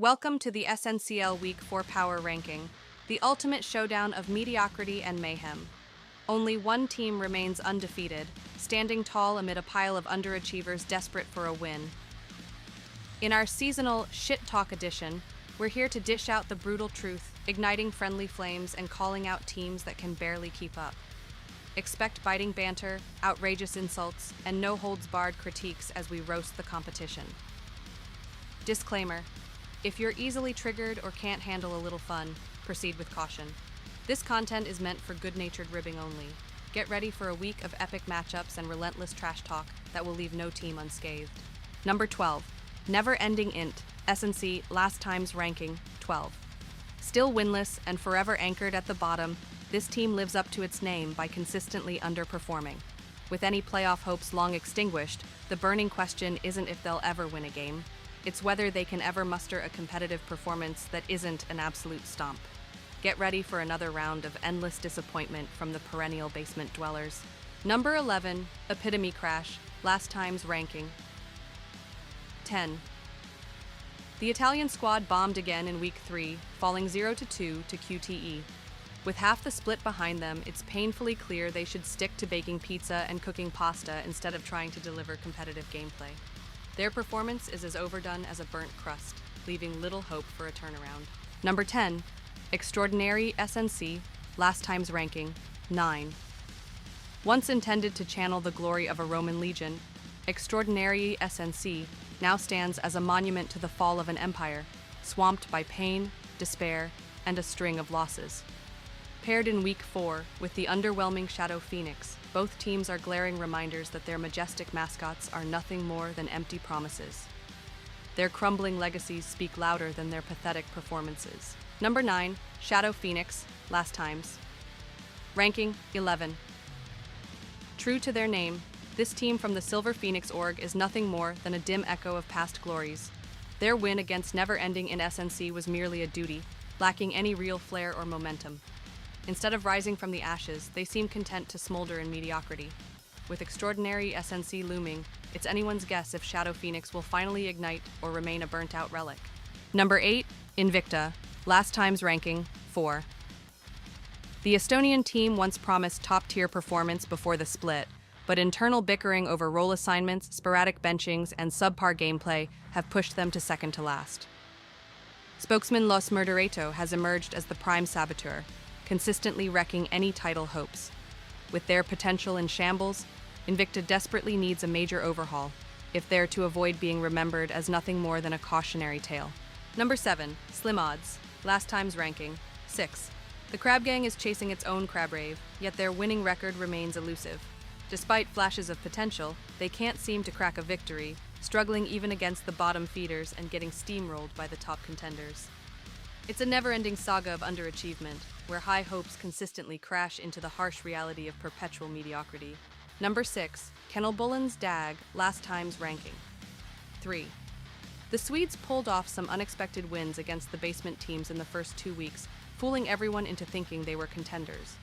Welcome to the SNCL Week 4 Power Ranking, the ultimate showdown of mediocrity and mayhem. Only one team remains undefeated, standing tall amid a pile of underachievers desperate for a win. In our seasonal Shittalk edition, we're here to dish out the brutal truth, igniting friendly flames and calling out teams that can barely keep up. Expect biting banter, outrageous insults, and no-holds-barred critiques as we roast the competition. Disclaimer: if you're easily triggered or can't handle a little fun, proceed with caution. This content is meant for good-natured ribbing only. Get ready for a week of epic matchups and relentless trash talk that will leave no team unscathed. Number 12. Never-ending int, SNC last time's ranking, 12. Still winless and forever anchored at the bottom, this team lives up to its name by consistently underperforming. With any playoff hopes long extinguished, the burning question isn't if they'll ever win a game. It's whether they can ever muster a competitive performance that isn't an absolute stomp. Get ready for another round of endless disappointment from the perennial basement dwellers. Number 11, Epitome Crash, last time's ranking, 10. The Italian squad bombed again in Week 3, falling 0-2 to QTE. With half the split behind them, it's painfully clear they should stick to baking pizza and cooking pasta instead of trying to deliver competitive gameplay. Their performance is as overdone as a burnt crust, leaving little hope for a turnaround. Number 10, Extraordinary SNC, last time's ranking, 9. Once intended to channel the glory of a Roman legion, Extraordinary SNC now stands as a monument to the fall of an empire, swamped by pain, despair, and a string of losses. Paired in Week 4 with the underwhelming Shadow Phoenix, both teams are glaring reminders that their majestic mascots are nothing more than empty promises. Their crumbling legacies speak louder than their pathetic performances. Number 9, Shadow Phoenix, last time's ranking, 11. True to their name, this team from the Silver Phoenix org is nothing more than a dim echo of past glories. Their win against Never-Ending in SNC was merely a duty, lacking any real flair or momentum. Instead of rising from the ashes, they seem content to smolder in mediocrity. With Extraordinary SNC looming, it's anyone's guess if Shadow Phoenix will finally ignite or remain a burnt-out relic. Number 8, Invicta, last time's ranking, 4. The Estonian team once promised top-tier performance before the split, but internal bickering over role assignments, sporadic benchings, and subpar gameplay have pushed them to second to last. Spokesman Los Murdereto has emerged as the prime saboteur, consistently wrecking any title hopes. With their potential in shambles, Invicta desperately needs a major overhaul if they're to avoid being remembered as nothing more than a cautionary tale. Number 7, Slim Odds, last time's ranking, 6. The Crab Gang is chasing its own crab rave, yet their winning record remains elusive. Despite flashes of potential, they can't seem to crack a victory, struggling even against the bottom feeders and getting steamrolled by the top contenders. It's a never-ending saga of underachievement, where high hopes consistently crash into the harsh reality of perpetual mediocrity. Number 6, Kennelbullen's DAG, last time's ranking, 3. The Swedes pulled off some unexpected wins against the basement teams in the first 2 weeks, fooling everyone into thinking they were contenders.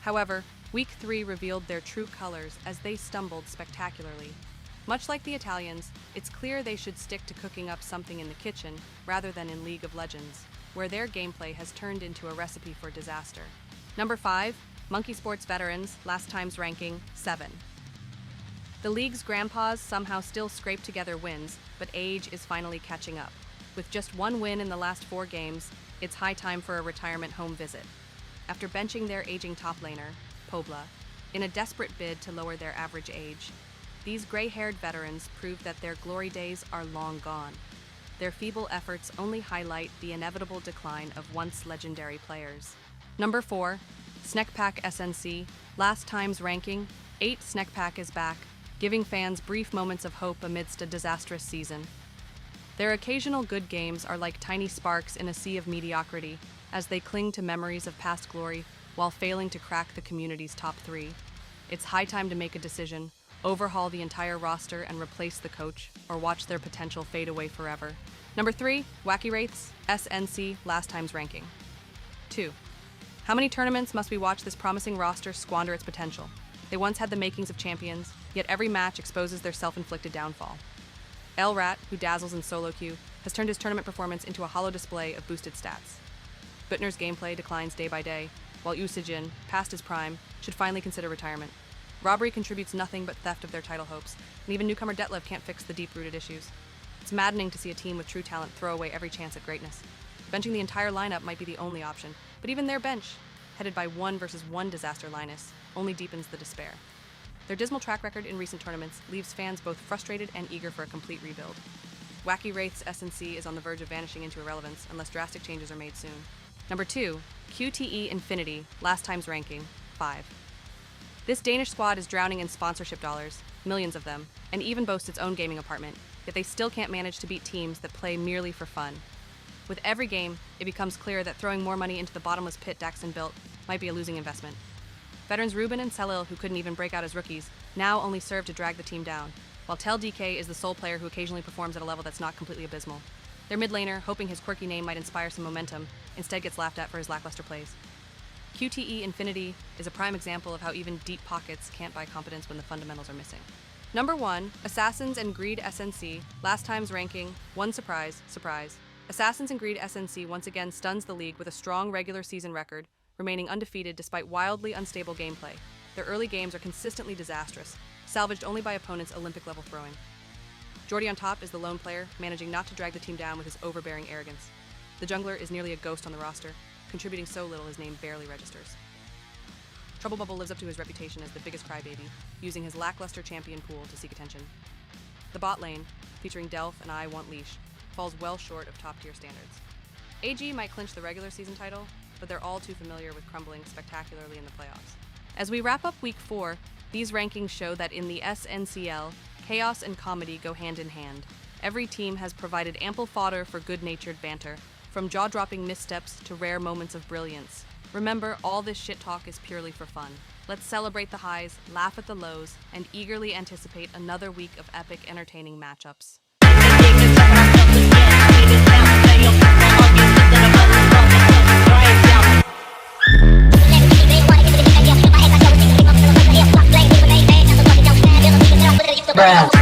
However, Week 3 revealed their true colors as they stumbled spectacularly. Much like the Italians, it's clear they should stick to cooking up something in the kitchen rather than in League of Legends, where their gameplay has turned into a recipe for disaster. Number 5, Monkey Sports Veterans, last time's ranking, 7. The league's grandpas somehow still scrape together wins, but age is finally catching up. With just one win in the last 4 games, it's high time for a retirement home visit. After benching their aging top laner, Pobla, in a desperate bid to lower their average age, these gray-haired veterans proved that their glory days are long gone. Their feeble efforts only highlight the inevitable decline of once legendary players. Number 4, Snekpack SNC, last time's ranking, 8. Snekpack is back, giving fans brief moments of hope amidst a disastrous season. Their occasional good games are like tiny sparks in a sea of mediocrity, as they cling to memories of past glory while failing to crack the community's top 3. It's high time to make a decision, overhaul the entire roster and replace the coach, or watch their potential fade away forever. Number 3, Wacky Wraiths, SNC, last time's ranking, 2. How many tournaments must we watch this promising roster squander its potential? They once had the makings of champions, yet every match exposes their self-inflicted downfall. L-Rat, who dazzles in solo queue, has turned his tournament performance into a hollow display of boosted stats. Büttner's gameplay declines day by day, while Usajin, past his prime, should finally consider retirement. Robbery contributes nothing but theft of their title hopes, and even newcomer Detlev can't fix the deep-rooted issues. It's maddening to see a team with true talent throw away every chance at greatness. Benching the entire lineup might be the only option, but even their bench, headed by 1-versus-1 disaster Linus, only deepens the despair. Their dismal track record in recent tournaments leaves fans both frustrated and eager for a complete rebuild. Wacky Wraith's SNC is on the verge of vanishing into irrelevance unless drastic changes are made soon. Number 2, QTE Infinity, last time's ranking, 5. This Danish squad is drowning in sponsorship dollars, millions of them, and even boasts its own gaming apartment, yet they still can't manage to beat teams that play merely for fun. With every game, it becomes clear that throwing more money into the bottomless pit Daxton built might be a losing investment. Veterans Ruben and Selil, who couldn't even break out as rookies, now only serve to drag the team down, while Tel DK is the sole player who occasionally performs at a level that's not completely abysmal. Their mid laner, hoping his quirky name might inspire some momentum, instead gets laughed at for his lackluster plays. QTE Infinity is a prime example of how even deep pockets can't buy competence when the fundamentals are missing. Number 1, Assassins and Greed SNC, last time's ranking, one surprise. Assassins and Greed SNC once again stuns the league with a strong regular season record, remaining undefeated despite wildly unstable gameplay. Their early games are consistently disastrous, salvaged only by opponents' Olympic-level throwing. Jordy on top is the lone player, managing not to drag the team down with his overbearing arrogance. The jungler is nearly a ghost on the roster, contributing so little his name barely registers. Trouble Bubble lives up to his reputation as the biggest crybaby, using his lackluster champion pool to seek attention. The bot lane, featuring Delph and I Want Leash, falls well short of top-tier standards. AG might clinch the regular season title, but they're all too familiar with crumbling spectacularly in the playoffs. As we wrap up Week 4, these rankings show that in the SNCL, chaos and comedy go hand in hand. Every team has provided ample fodder for good-natured banter, from jaw-dropping missteps to rare moments of brilliance. Remember, all this shit talk is purely for fun. Let's celebrate the highs, laugh at the lows, and eagerly anticipate another week of epic, entertaining matchups. Bruh.